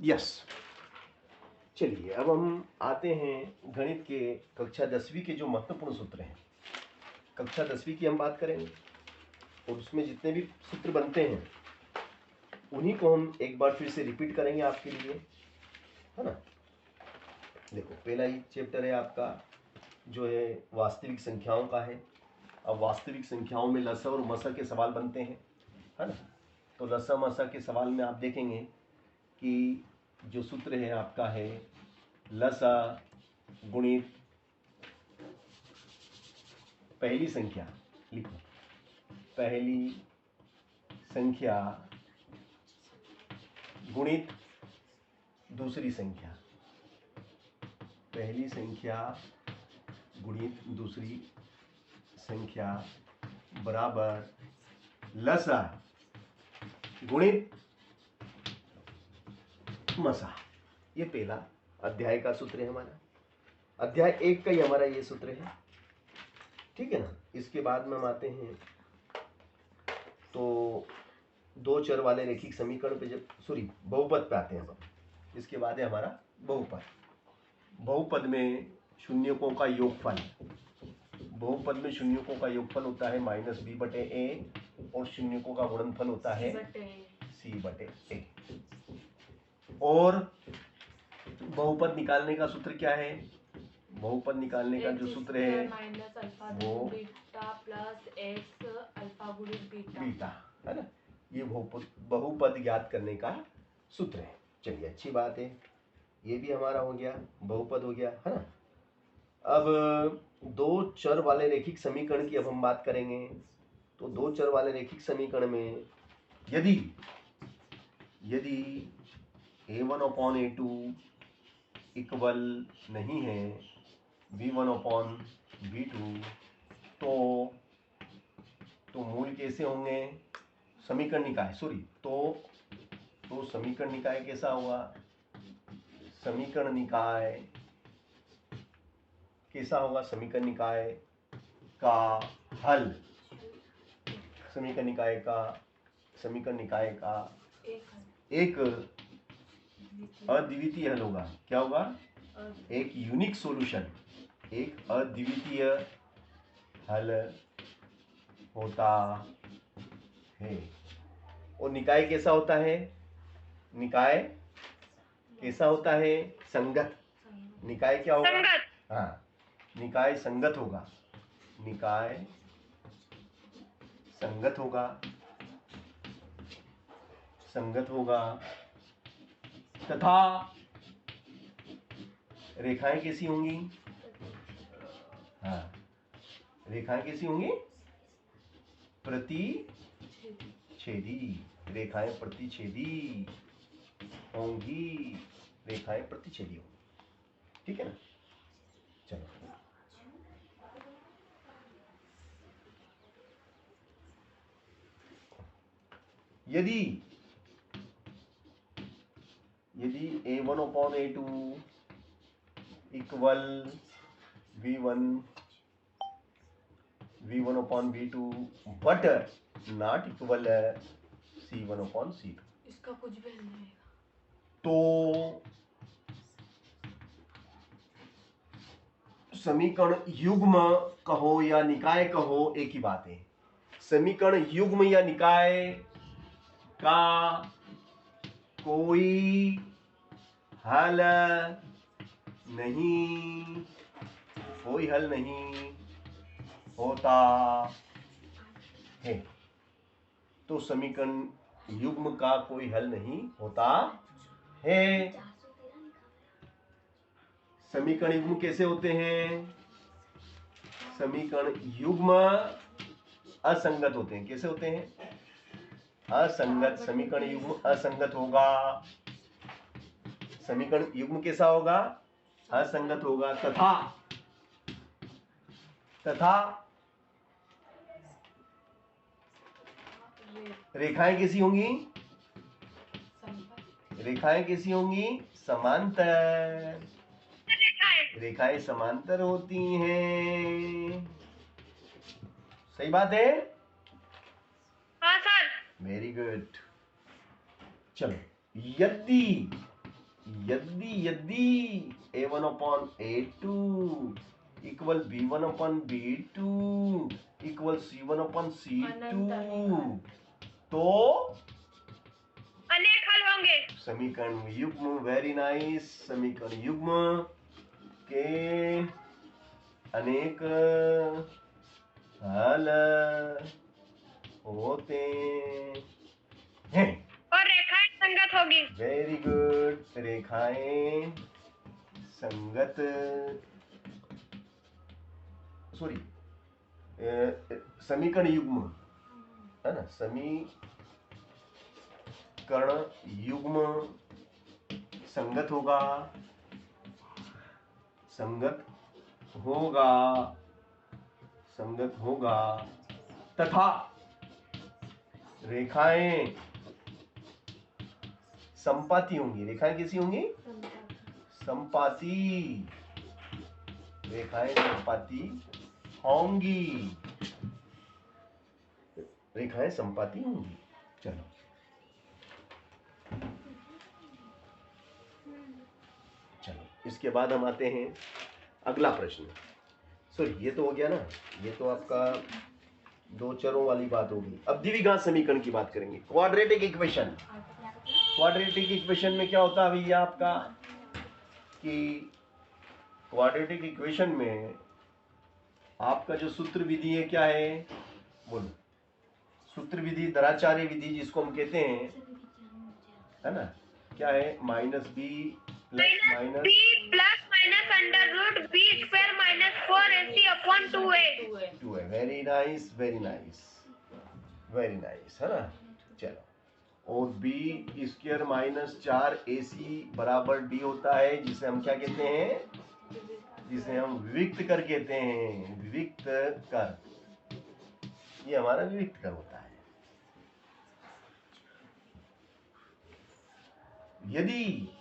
Yes. चलिए अब हम आते हैं गणित के कक्षा 10वीं के जो महत्वपूर्ण सूत्र हैं। कक्षा 10वीं की हम बात करेंगे और उसमें जितने भी सूत्र बनते हैं उन्हीं को हम एक बार फिर से रिपीट करेंगे आपके लिए, है ना। देखो पहला ही चैप्टर है आपका जो है वास्तविक संख्याओं का है। अब वास्तविक संख्याओं में लसा और मसा के सवाल बनते हैं, है ना। तो लसा मसा के सवाल में आप देखेंगे कि जो सूत्र है आपका है लसा गुणित पहली संख्या, लिखो पहली संख्या गुणित दूसरी संख्या, पहली संख्या गुणित दूसरी संख्या बराबर लसा गुणित मसा। ये पहला अध्याय का सूत्र है हमारा। अध्याय 1 का ही हमारा ये सूत्र है, ठीक है ना। इसके बाद में हम आते हैं तो दो चर वाले रैखिक समीकरण पे, जब बहुपद पे आते हैं हम। इसके बाद है हमारा बहुपद। बहुपद में शून्यकों का योगफल, बहुपद में शून्यकों का योगफल होता है -b/a और शून्यकों का गुणनफल होता है c/a। और बहुपद निकालने का सूत्र क्या है? बहुपद निकालने का जो सूत्र है वो बीटा, है ना। ये बहुपद ज्ञात करने का सूत्र है। चलिए अच्छी बात है, ये भी हमारा हो गया, बहुपद हो गया, है ना। अब दो चर वाले रैखिक समीकरण की अब हम बात करेंगे। तो दो चर वाले रैखिक समीकरण में यदि a1/a2 इक्वल नहीं है b1/b2 तो मूल कैसे होंगे? समीकरण निकाय तो समीकरण निकाय कैसा होगा? समीकरण निकाय कैसा होगा? समीकरण निकाय का हल, समीकरण निकाय का एक अद्वितीय हल होगा। क्या होगा? एक यूनिक सॉल्यूशन, एक अद्वितीय हल होता है। और निकाय कैसा होता है? निकाय कैसा होता है? संगत। निकाय क्या होगा? हाँ, निकाय संगत होगा। निकाय संगत होगा तथा रेखाएं कैसी होंगी? हाँ, रेखाएं कैसी होंगी? प्रतिच्छेदी। रेखाएं प्रतिच्छेदी होंगी, रेखाएं प्रतिच्छेदी होंगी, ठीक है ना। चलो यदि a1/a2 equal v1/v2 but not equal c1/c2, इसका कुछ भी नहीं है तो समीकरण युग्म कहो या निकाय कहो, एक ही बात है। समीकरण युग्म या निकाय का कोई हल नहीं होता है। तो समीकरण युग्म का कोई हल नहीं होता है। समीकरण युग्म कैसे होते हैं? समीकरण युग्म असंगत होते हैं। कैसे होते हैं? असंगत। समीकरण युग्म असंगत होगा। समीकरण युग्म कैसा होगा? असंगत होगा तथा रेखाएं कैसी होंगी? रेखाएं कैसी होंगी? समांतर। रेखाएं समांतर होती हैं। सही बात है? हाँ सर। Very good. चलो, यदि यदि a1 upon a2 equal b1 upon b2 equal c1 upon c2 तो अनेक हल होंगे। समीकरण युग्म, वेरी नाइस, समीकरण युग्म के अनेक हल होते हैं और रेखाएं संगत होगी। वेरी गुड, रेखाएं संगत, सॉरी समीकरण युग्म है ना, समीकरण युग्म संगत होगा, संगत होगा तथा रेखाएं संपाती होंगी। रेखाएं कैसी होंगी? संपाती, रेखाएं संपाती होंगी, रेखाएं संपाती होंगी। चलो इसके बाद हम आते हैं अगला प्रश्न। सॉरी ये तो हो गया ना, ये तो आपका दो चरों वाली बात होगी। अब द्विघात समीकरण की बात करेंगे। क्वाड्रेटिक इक्वेशन, क्वाड्रेटिक इक्वेशन में क्या होता है भैया आपका कि क्वाड्रेटिक इक्वेशन में आपका जो सूत्र विधि है क्या है, बोलो। सूत्र विधि दराचार्य विधि जिसको हम कहते हैं, है ना, क्या है? Minus b minus b plus minus under root b square minus 4ac upon 2a। Very nice, very nice, very nice, है ना। चलो, और बी स्क्वायर माइनस 4ac बराबर डी होता है, जिसे हम क्या कहते हैं? जिसे हम विविक्त कर कहते हैं, विविक्त कर। ये हमारा विविक्त कर होता है। यदि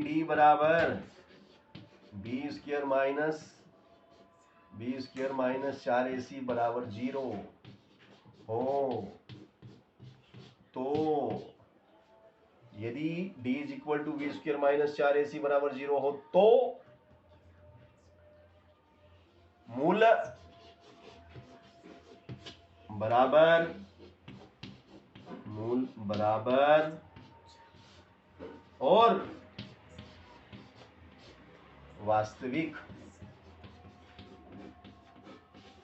डी बराबर बी स्क्वायर माइनस 4ac बराबर 0 हो, तो यदि d is equal to b square minus 4ac बराबर 0 हो तो मूल बराबर और वास्तविक,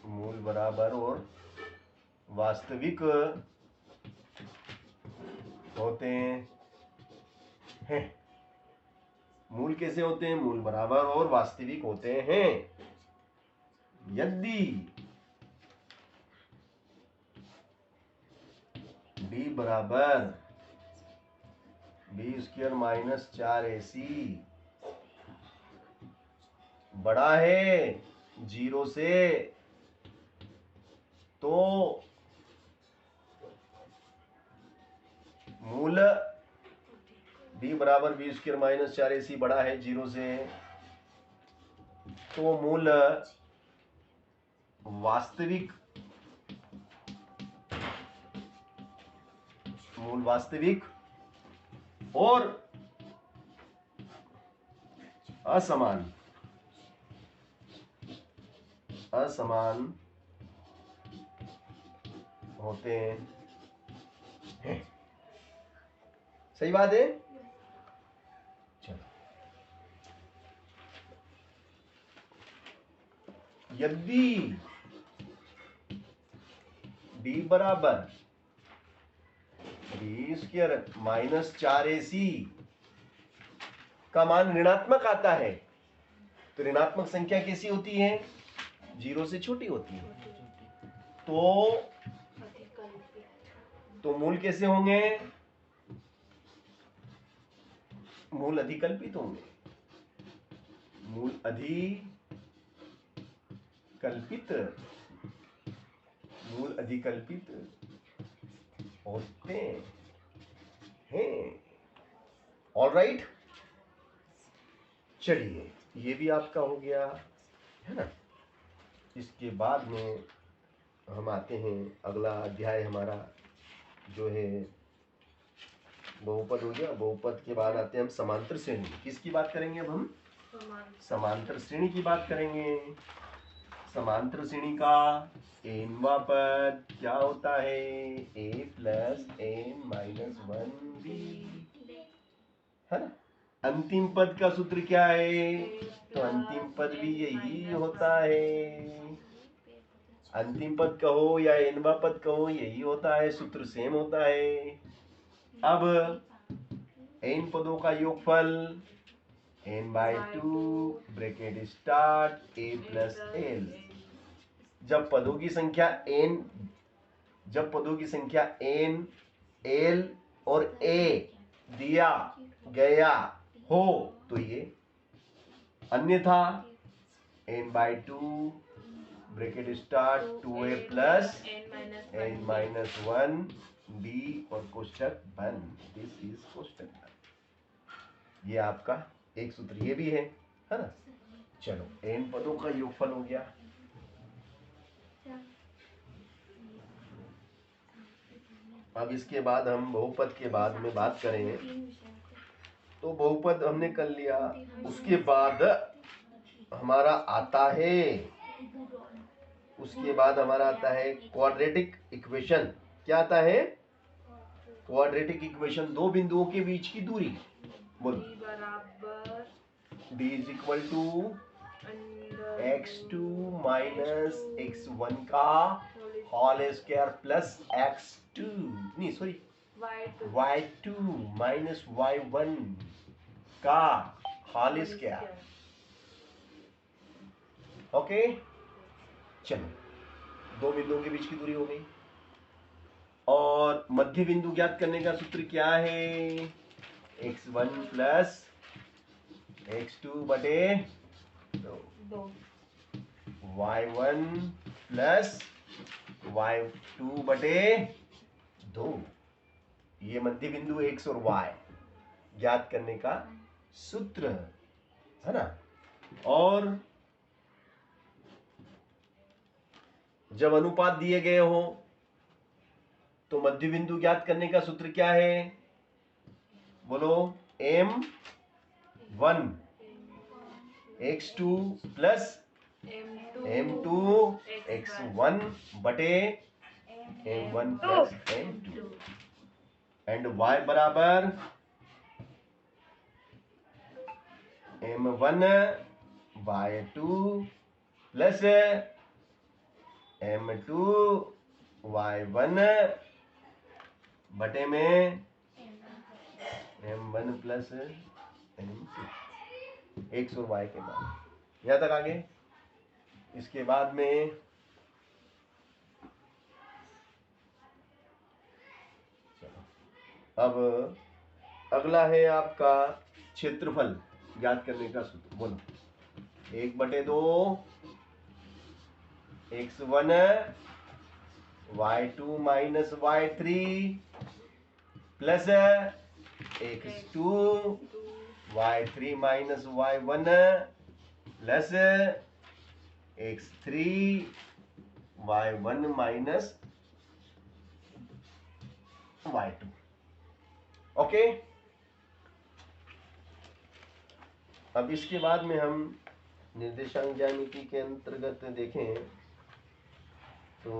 मूल बराबर और वास्तविक होते हैं। मूल कैसे होते हैं? मूल बराबर और वास्तविक होते हैं यदि d बराबर बी स्क्वायर माइनस 4ac बड़ा है 0 से, तो मूल d बराबर बी स्क्वायर माइनस 4ac बड़ा है 0 से, तो मूल वास्तविक और असमान होते हैं। सही बात है। चलो, यदि d बराबर बी स्क्वायर माइनस 4ac का मान ऋणात्मक आता है, तो ऋणात्मक संख्या कैसी होती है? 0 से छोटी होती है। तो मूल कैसे होंगे? मूल अधिकल्पित होंगे। मूल अधिकल्पित होते हैं। ऑलराइट, चलिए ये भी आपका हो गया, है ना। इसके बाद में हम आते हैं, अगला अध्याय हमारा जो है बहुपद हो गया। बहुपद के बाद आते हैं हम समांतर श्रेणी। किसकी बात करेंगे अब हम? समांतर श्रेणी की बात करेंगे। समांतर श्रेणी का nवां पद क्या होता है? a plus n minus 1b, है ना। अंतिम पद का सूत्र क्या है? तो अंतिम पद भी यही होता है। अंतिम पद कहो या nवां पद कहो, यही होता है, सूत्र सेम होता है। अब n पदों का योगफल n/2 bracket start a plus l। जब पदों की संख्या n, l और a दिया गया हो तो ये, अन्यथा n/2 bracket start 2a plus n-1 d और कोष्टक बंद। दिस इज कोष्टक बंद। ये आपका एक सूत्र ये भी है ना। चलो n पदों का योगफल हो गया। अब इसके बाद हम बहुपद के बाद में बात करें तो बहुपद हमने कर लिया। उसके बाद हमारा आता है क्वाड्रेटिक इक्वेशन। क्या आता है? Quadratic equation. दो बिंदुओं के बीच की दूरी। बोलो। d is equal to x2 minus x1 का होल स्क्वायर प्लस x2 नहीं सॉरी y2 माइनस y1 का होल स्क्वायर। ओके, चलो दो बिंदुओं के बीच की दूरी हो गई। और मध्य बिंदु ज्ञात करने का सूत्र क्या है? x1 प्लस x2 बटे 2, y1 प्लस y2 बटे 2। ये मध्य बिंदु x और y ज्ञात करने का सूत्र है ना। और जब अनुपात दिए गए हो तो मध्य बिंदु ज्ञात करने का सूत्र क्या है? बोलो। m1 x2 plus m2 x1 बटे m1 plus m2 and y बराबर m1 y2 plus m2 y1 बटे में m1 प्लस m2, x और y के मान। यहाँ तक आगे। इसके बाद में अब अगला है आपका क्षेत्रफल ज्ञात करने का सूत्र। बोलो। 1/2 x1 y2 minus y3 plus x2 y3 minus y1 plus x3 y1 minus y2। Okay, अब इसके बाद में हम निर्देशांक ज्यामिति के अंतर्गत देखें तो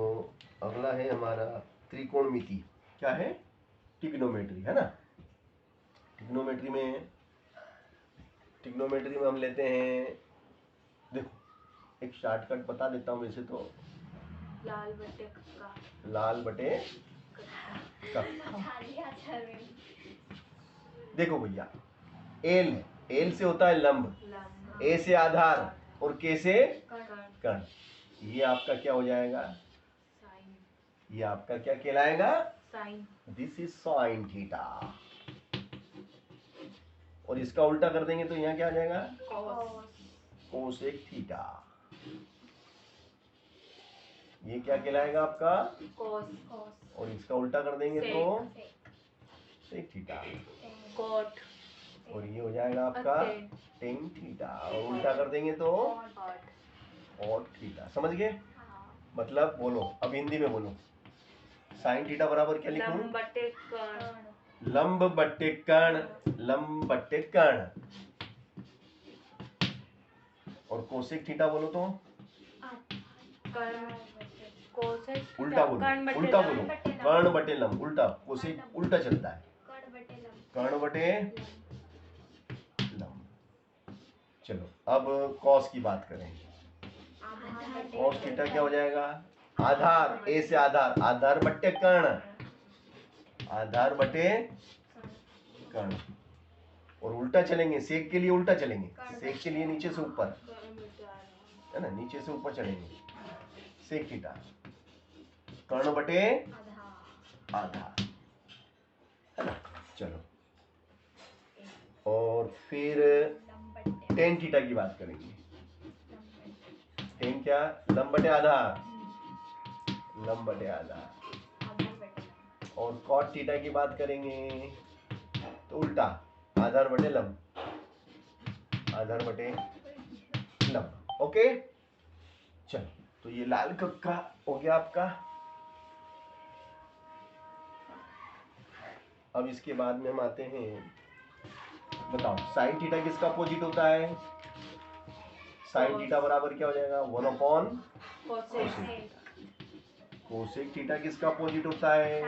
अगला है हमारा त्रिकोणमिति। क्या है? ट्रिग्नोमेट्री, है ना। ट्रिग्नोमेट्री में हम लेते हैं, देखो एक शॉर्टकट बता देता हूँ वैसे तो, लाल बटे कक्का। देखो भैया, एल से होता है लंब, ए से आधार और के से कर्ण। ये आपका क्या हो जाएगा? ये आपका क्या कहलाएगा? Sine. This is sine theta. और इसका उल्टा कर देंगे तो यहाँ क्या आ जाएगा? Cosec theta. ये क्या कहलाएगा आपका? कॉस। और इसका उल्टा कर देंगे तो सेक थीटा। कॉट। और ये हो जाएगा आपका टेन थीटा। और उल्टा कर देंगे तो कॉट थीटा। समझ गए? मतलब बोलो, अब हिंदी में बोलो। साइन थीटा बराबर क्या लिखूं? लंब बट्टे कर्ण, लंब बट्टे कर्ण। और कोसेक थीटा बोलो तो उल्टा बोलो, उल्टा बोलो, कर्ण बटे लंब, उल्टा कोसेक उल्टा चलता है, कर्ण बटे लंब। चलो अब कॉस की बात करें। कॉस थीटा क्या हो जाएगा? आधार, ए से आधार, आधार बट्टे कर्ण, आधार बटे कर्ण। और उल्टा चलेंगे, सेक के लिए उल्टा चलेंगे, सेक के लिए नीचे से ऊपर, है ना, नीचे से ऊपर चलेंगे, सेक थीटा, कर्ण बटे आधार, है ना। चलो और फिर टेन थीटा की बात करेंगे। टेन क्या? लंब बटे आधार, लंब बटे आधार। और कॉट थीटा की बात करेंगे तो उल्टा, आधार बटे लंब, आधार बटे लंब। ओके, चलो तो ये लाल कक्का हो गया आपका। अब इसके बाद में हम आते हैं, बताओ साइन थीटा किसका अपोजिट होता है? साइन थीटा बराबर क्या हो जाएगा? 1 कोसेक। कोसेक थीटा किसका अपोजिट होता है?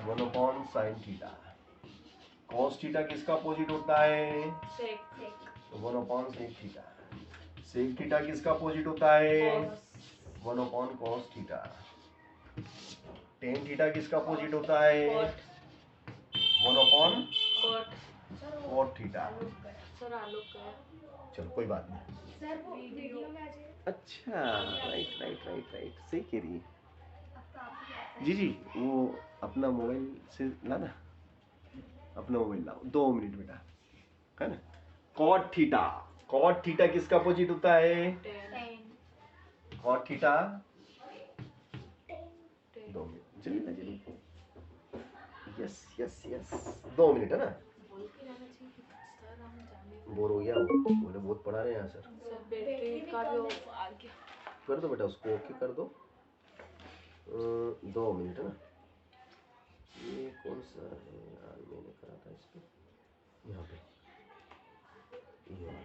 1 साइन थीटा। कॉस थीटा किसका अपोजिट होता है? 1 सेक थीटा। सेक थीटा किसका अपोजिट होता है? 1 कॉस थीटा। टेन थीटा किसका अपोजिट होता है? 1 कॉट थीटा। चलो कोई बात नहीं। अच्छा, राइट राइट राइट राइट, सही कह रही है जी जी। वो अपना मोबाइल से लाना, अपना मोबाइल लाओ, 2 मिनट बेटा, है ना। कॉट थीटा, कॉट थीटा किसका अपोजिट होता है? कॉट थीटा, 2 मिनट, चलिए ना चलिए, यस यस यस, 2 मिनट, है ना। बोर हो गया, बोले बहुत पढ़ा रहे हैं यहाँ सर। कर दो बेटा उसको, ओके कर दो। 2 मिनट, है ना। ये कौन सा है यार, मैंने करा था इसको, यहाँ पे ये वाला।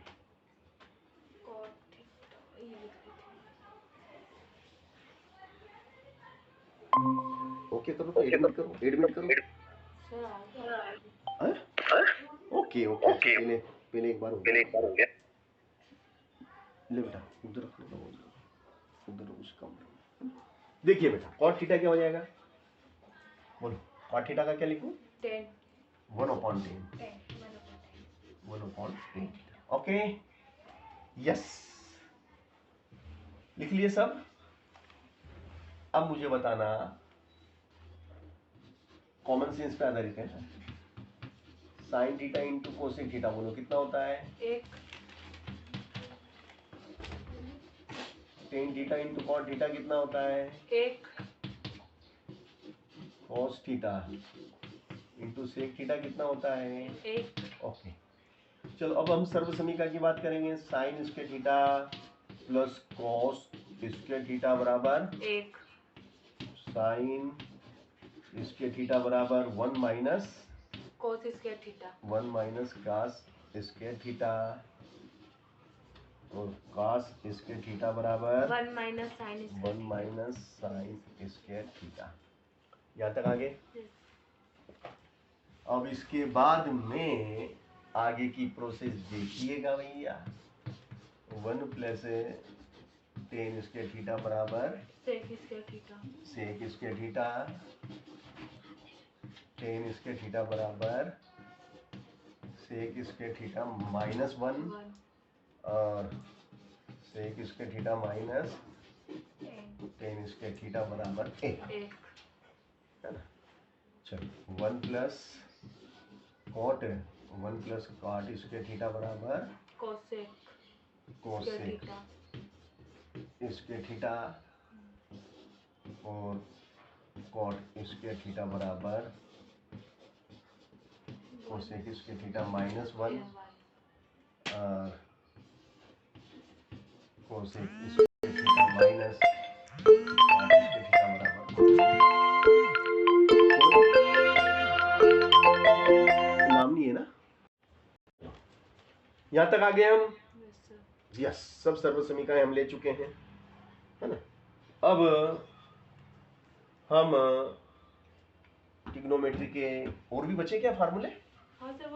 ओके करो तो एडमिट करो, एडमिट करो। हाँ? ओके ओके, पहले पहले एक बार हो गया। ले बेटा उधर रख लो, उधर उस कमरे में। देखिए बेटा कॉट थीटा क्या हो जाएगा? बोलो कॉट थीटा का क्या लिखूं? 1/10, 1/10। ओके, यस, लिख लिए सब। अब मुझे बताना, कॉमन सेंस पे आधारित है, sine theta into cosec theta बोलो कितना होता है? 1। Tan theta into cot theta कितना होता है? 1। Cos theta into sec theta कितना होता है? 1। ओके, चलो अब हम सर्वसमीका की बात करेंगे। Sine square theta plus cos square theta बराबर 1। साइन स्क्वायर थीटा बराबर 1 minus cos square theta, 1 minus cos square theta, और कास स्क्वायर थीटा बराबर 1 minus sine square 1 minus sine square theta. यहाँ तक आगे। अब इसके बाद में आगे की प्रोसेस देखिएगा भैया। 1 प्लस टेन स्क्वायर थीटा बराबर sec square theta, sec square theta, tan square theta बराबर सेक स्क्वायर थीटा माइनस 1, और sec square theta minus tan square theta बराबर 1, है ना। चलो 1 प्लस कॉट स्क्वायर थीटा बराबर कोसेक स्क्वायर थीटा, और cot square theta बराबर कोसेक स्क्वायर थीटा माइनस 1, और cosec square theta minus cot square theta बराबर यहाँ तक आ गए हम? Yes, sir. यस, सब सर्व समीकरण हम ले चुके हैं, है ना। अब हम ट्रिग्नोमेट्री के और भी बचे क्या फार्मूले? हाँ सर,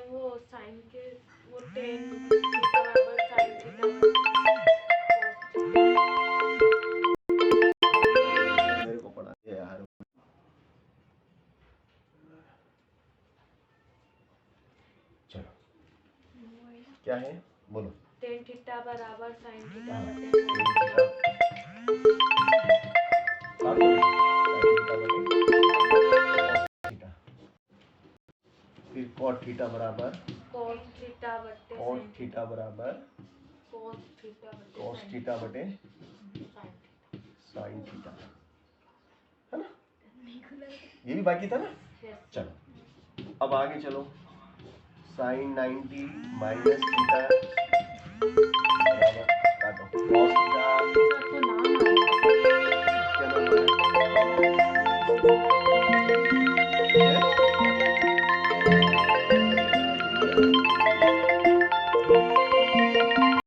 वो साइन के वो टेन थीटा बराबर साइन थीटा मेरे को पढ़ा है यार। चलो क्या है बोलो। टेन थीटा बराबर साइन थीटा हाँ, बटे टेन थीटा। काट दो। साइन थीटा बटे cos थीटा। फिर cot थीटा बराबर cos थीटा बटे cot थीटा बराबर cos cos थीटा बटे sin sin थीटा, है ना। ये भी बाकी था ना। yes. चलो अब आगे चलो। sin 90 minus theta